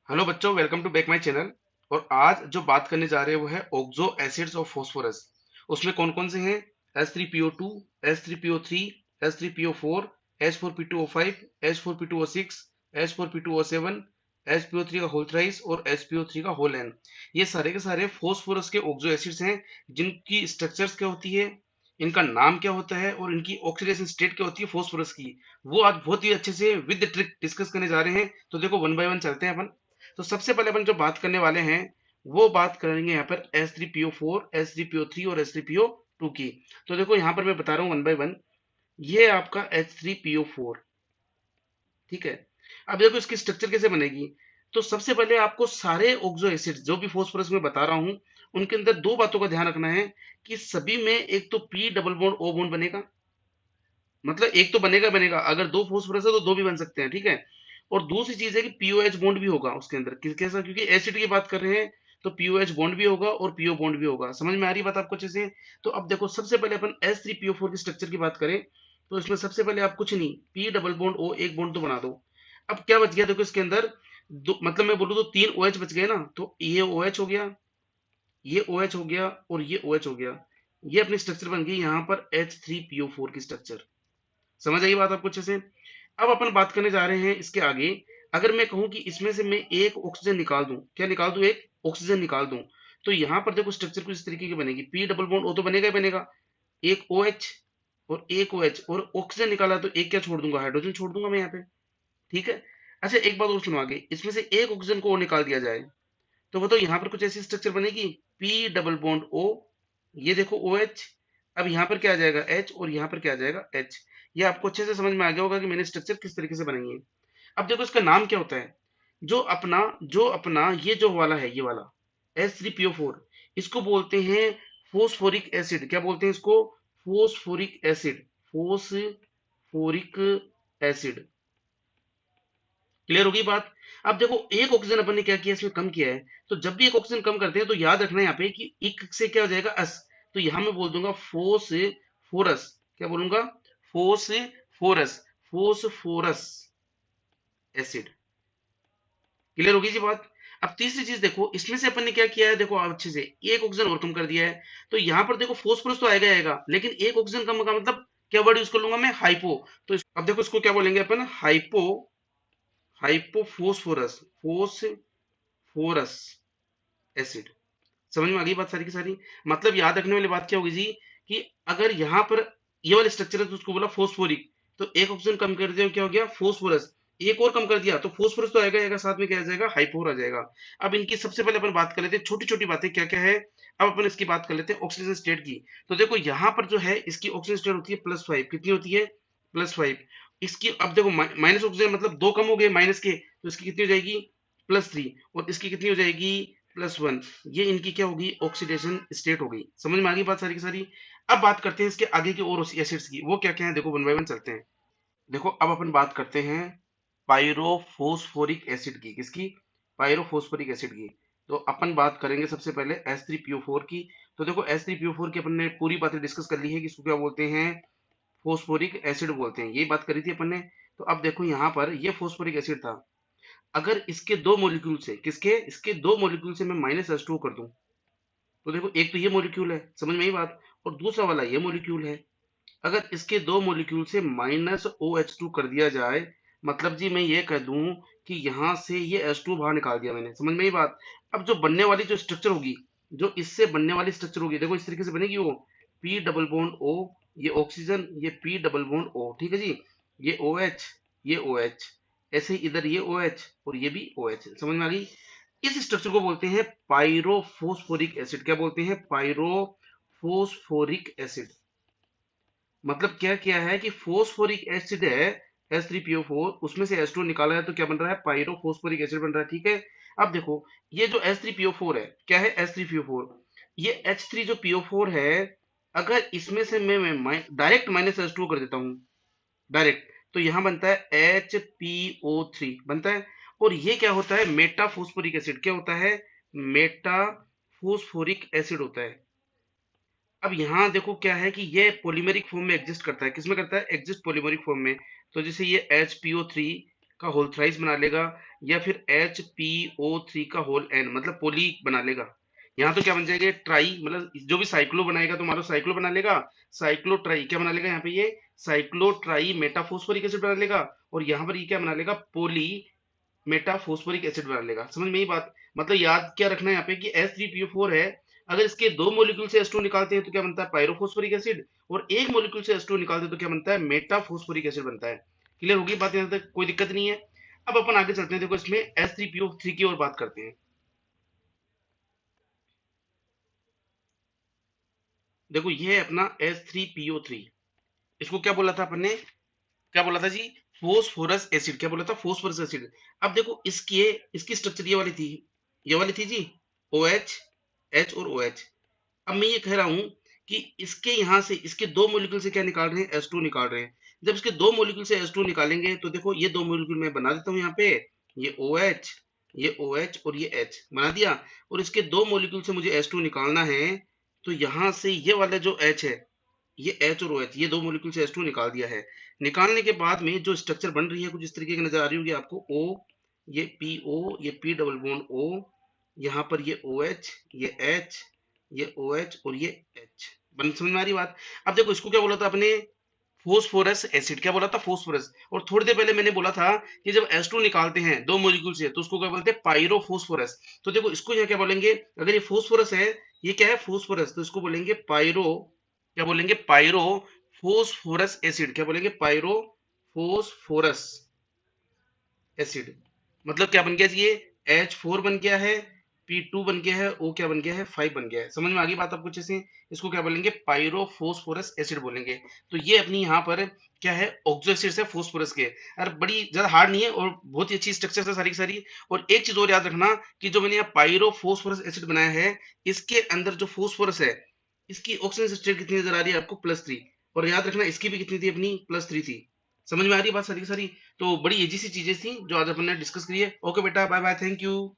Hello बच्चों, welcome to back my channel. और आज जो बात करने जा रहे हैं वो है ऑक्सो एसिड्स ऑफ फास्फोरस। उसमें कौन कौन से हैं? S3PO2, S3PO3, S3PO4, H4P2O5, H4P2O6, H4P2O7, HPO3 का होल थ्राइस और HPO3 का होल एन। ये सारे के सारे फास्फोरस के ऑक्सो एसिड्स हैं, जिनकी स्ट्रक्चर्स क्या होती है, इनका नाम क्या होता है और इनकी ऑक्सीडेशन स्टेट क्या होती है फास्फोरस की, वो आज बहुत ही अच्छे से विद ट्रिक डिस्कस करने जा रहे हैं। तो देखो, वन बाय वन चलते हैं अपन। तो सबसे पहले अपन जो बात करने वाले हैं वो बात करेंगे यहाँ पर S3PO4, S3PO3 और S3PO2 की। तो देखो, यहाँ पर मैं बता रहा हूँ वन बाय वन। ये आपका H3PO4, ठीक है। अब देखो इसकी स्ट्रक्चर कैसे बनेगी। तो सबसे पहले आपको सारे ऑक्सो एसिड जो भी फॉस्फोरस में बता रहा हूँ, उनके अंदर दो बातों का ध्यान रखना है कि सभी में एक तो पी डबल बॉन्ड ओ बॉन्ड बनेगा। मतलब एक तो बनेगा बनेगा, अगर दो फॉस्फोरस है तो दो भी बन सकते हैं, ठीक है। और दूसरी चीज है कि पीओएच बॉन्ड भी होगा उसके अंदर। कैसा? क्योंकि एसिड की बात कर रहे हैं, तो पीओएच बॉन्ड भी होगा और पीओ बॉन्ड भी होगा। समझ में आ रही बात आपको अच्छे से? तो अब देखो, सबसे पहले अपन S3PO4 की स्ट्रक्चर की बात करें, तो इसमें सबसे पहले आप कुछ नहीं, पी डबल बॉन्ड ओ एक बॉन्ड तो बना दो। अब क्या बच गया देखो इसके अंदर, दो मतलब मैं बोलूँ तो तीन ओ OH बच गए ना। तो ये ओ OH हो गया, ये ओ OH हो गया और ये ओ OH हो गया। ये अपनी स्ट्रक्चर बन गई यहाँ पर H3PO4 की स्ट्रक्चर। समझ आई बात आपको अच्छे से? अब अपन बात करने जा रहे हैं इसके आगे। अगर मैं कहूं कि इसमें से मैं एक ऑक्सीजन निकाल दूं, क्या निकाल दूं? एक ऑक्सीजन निकाल दूं, तो यहां पर देखो स्ट्रक्चर कुछ इस तरीके की बनेगी। पी डबल बॉन्ड ओ तो बनेगा ही बनेगा, एक ओ OH और एक ओ OH, और ऑक्सीजन निकाला तो एक क्या छोड़ दूंगा? हाइड्रोजन छोड़ दूंगा मैं यहाँ पे, ठीक है। अच्छा, एक बात और सुनो आगे। इसमें से एक ऑक्सीजन को और निकाल दिया जाए, तो बताओ यहाँ पर कुछ ऐसी स्ट्रक्चर बनेगी, पी डबल बॉन्ड ओ, ये देखो ओ OH। अब यहाँ पर क्या आ जाएगा? H, और यहाँ पर क्या आ जाएगा? H। ये आपको अच्छे से समझ में आ गया होगा कि मैंने स्ट्रक्चर किस तरीके से बनाई है। अब देखो इसका नाम क्या होता है। जो अपना ये जो वाला है, ये वाला S3PO4, इसको बोलते हैं फोस्फोरिक एसिड। क्या बोलते हैं इसको? Phosphoric acid. Phosphoric acid. Clear होगी बात? अब देखो, एक ऑक्सीजन अपन ने क्या किया, इसमें कम किया है। तो जब भी एक ऑक्सीजन कम करते हैं तो याद रखना यहाँ पे कि एक से क्या हो जाएगा? अस। तो यहां मैं बोल दूंगा फोस्फोरस। क्या बोलूंगा? फोस्फोरस। Phosphorus acid. क्लियर होगी जी बात? अब तीसरी चीज देखो, इसमें से अपन ने क्या किया है, देखो आप अच्छे से, एक ऑक्सीजन और कम कर दिया है। तो यहां पर देखो फोस्फोरस तो आएगा आएगा, लेकिन एक ऑक्सीजन कम का मतलब क्या वर्ड यूज कर लूंगा मैं? हाइपो। तो अब देखो इसको क्या बोलेंगे अपन? हाइपो। हाइपोफोस्फोरस। Phosphorus acid. समझ में आ गई बात सारी की सारी? मतलब याद रखने वाली बात क्या होगी जी, कि अगर यहाँ पर ये वाला स्ट्रक्चर है तो उसको बोला फोस्फोरिक, तो एक ऑक्सीजन कम कर दिया, क्या हो गया? फोस्फोरस। एक और कम कर दिया तो फोस्फोरस तो आएगा आएगा, साथ में क्या आ जाएगा? हाइपोर आ जाएगा। अब इनकी सबसे पहले अपन बात कर लेते हैं छोटी छोटी बातें क्या क्या है। अब अपन इसकी बात कर लेते हैं ऑक्सीजन स्टेट की। तो देखो यहाँ पर जो है इसकी ऑक्सीजन स्टेट होती है +5। कितनी होती है? +5। इसकी अब देखो, माइनस ऑक्सीजन मतलब दो कम हो गए माइनस के, तो इसकी कितनी हो जाएगी? +3। और इसकी कितनी हो जाएगी? +1। ये इनकी क्या होगी? ऑक्सीडेशन स्टेट हो गई। समझ में आ गई बात सारी की सारी? अब बात करते हैं इसके आगे की और एसिड्स की, वो क्या क्या है देखो, वन बाय वन चलते हैं। देखो, अब अपन बात करते हैं पायरोफोस्फोरिक एसिड की। किसकी? पायरोफोस्फोरिक एसिड की। तो अपन बात करेंगे सबसे पहले S3PO4 की। तो देखो, S3PO4 की अपन ने पूरी बातें डिस्कस कर ली है कि इसको क्या बोलते हैं? फोस्फोरिक एसिड बोलते हैं, ये बात करी थी अपन ने। तो अब देखो यहाँ पर ये फोस्फोरिक एसिड था। अगर इसके दो मॉलिक्यूल से, किसके? इसके दो मॉलिक्यूल से मैं -H2O कर दूं, तो देखो एक तो ये मॉलिक्यूल है, समझ में आई बात, और दूसरा वाला ये मॉलिक्यूल है। अगर इसके दो मॉलिक्यूल से -OH2 कर दिया जाए, मतलब जी मैं ये कह दूं कि यहां से ये H2 बाहर निकाल दिया मैंने। समझ में आई बात? अब जो बनने वाली जो स्ट्रक्चर होगी, जो इससे बनने वाली स्ट्रक्चर होगी, देखो इस तरीके से बनेगी वो। पी डबल बॉन्ड ओ, ये ऑक्सीजन, ये पी डबल बॉन्ड ओ, ठीक है जी। ये OH, ये OH, ऐसे ही इधर ये OH और ये भी OH। समझ में आ गई? इस स्ट्रक्चर को बोलते हैं पायरोफोस्फोरिक एसिड। क्या बोलते हैं? पायरोफोस्फोरिक एसिड। मतलब क्या किया है कि फोस्फोरिक एसिड है S3PO4, उसमें से H2 निकाला है तो क्या बन रहा है? पायरोफोस्फोरिक एसिड बन रहा है, ठीक है। अब देखो, ये जो S3PO4 है, क्या है? S3PO4, ये H3 जो PO4 है, अगर इसमें से मैं डायरेक्ट -H2 कर देता हूं, डायरेक्ट, तो यहां बनता है HPO3 बनता है। और ये क्या होता है? मेटाफोस्फोरिक एसिड। क्या होता है? मेटाफोस्फोरिक एसिड होता है। अब यहाँ देखो क्या है कि ये पॉलीमेरिक फॉर्म में एग्जिस्ट करता है। किसमें करता है? एग्जिस्ट पॉलीमेरिक फॉर्म में। तो जैसे ये HPO3, का होल थ्राइस बना लेगा, या फिर HPO3 का होल N मतलब पोली बना लेगा। यहाँ तो क्या बन जाएगा, ट्राई मतलब जो भी साइक्लो बनाएगा तो मानो साइक्लो बना लेगा, साइक्लो ट्राई क्या बना लेगा, यहाँ पे ये साइक्लो ट्राई मेटाफोस्फोरिक एसिड बना लेगा, और यहाँ पर ये क्या बना लेगा, पोली मेटाफोस्फोरिक एसिड बना लेगा। समझ में ये बात, मतलब याद क्या रखना है यहाँ पे कि H3PO4 है, अगर इसके दो मोलिक्यूल से H2 निकालते हैं तो क्या बनता है, पायरोफोस्फोरिक एसिड, और एक मोलिक्यूल से H2 निकालते हैं तो क्या बनता है, मेटाफोस्फोरिक एसिड बनता है। क्लियर होगी बात यहाँ तक, कोई दिक्कत नहीं है। अब अपन आगे चलते हैं, देखो इसमें H3PO3 की ओर बात करते हैं। देखो ये है अपना H3PO3, इसको क्या बोला था अपन ने, क्या बोला था जी, फोस्फोरस एसिड, क्या बोला था, फोस्फोरस एसिड। अब देखो इसकी इसकी स्ट्रक्चर ये वाली थी, ये वाली थी जी, OH, H और OH। अब मैं ये कह रहा हूं कि इसके यहां से इसके दो मॉलिक्यूल से क्या निकाल रहे हैं, H2 निकाल रहे हैं। जब इसके दो मॉलिक्यूल से H2 निकालेंगे तो देखो ये दो मॉलिक्यूल मैं बना देता हूं यहाँ पे, ये OH, ये OH और ये H बना दिया, और इसके दो मॉलिक्यूल से मुझे H2 निकालना है, तो यहां से ये वाला जो H है, ये H और OH ये दो मॉलिक्यूल से H2 निकाल दिया है। निकालने के बाद में जो स्ट्रक्चर बन रही है कुछ इस तरीके की नजर आ रही होगी आपको, O, ये PO, ये P डबल बॉन्ड O, यहाँ पर ये OH, ये H, ये OH और ये H। बन समझ में आ रही बात। अब देखो इसको क्या बोला था आपने, फोस्फोरस एसिड, क्या बोला था, फोस्फोरस। और थोड़ी देर पहले मैंने बोला था कि जब H2 निकालते हैं दो मॉलिक्यूल से तो उसको क्या बोलते हैं, पायरोफोस्फोरस। तो देखो इसको यहाँ क्या बोलेंगे, अगर ये फोस्फोरस है, ये क्या है फोस्फोरस, तो इसको बोलेंगे पायरो, क्या बोलेंगे, पायरो फोस्फोरस एसिड, क्या बोलेंगे, पायरो फोस्फोरस एसिड। मतलब क्या बन गया जी, ये H4 बन गया है, P2 बन गया है, O क्या बन गया है, 5 बन गया है। समझ में आ गई बात आपको अच्छे से। इसको क्या बोलेंगे, पायरोफोस्फोरस एसिड बोलेंगे। तो ये अपनी यहाँ पर क्या है, ऑक्सो एसिड्स है फोस्फोरस के। और बड़ी ज्यादा हार्ड नहीं है और बहुत ही अच्छी स्ट्रक्चर है सारी की सारी। और एक चीज और याद रखना कि जो मैंने यहाँ पायरोफोस्फोरस एसिड बनाया है, इसके अंदर जो फोस्फोरस है, इसकी ऑक्सीजन स्टेट कितनी नजर आ रही है आपको, +3। और याद रखना इसकी भी कितनी थी अपनी, +3 थी। समझ में आ रही है बात सारी की सारी। तो बड़ी इजी सी चीजें थी जो आज अपन ने डिस्कस करी है। ओके बेटा, बाय बाय, थैंक यू।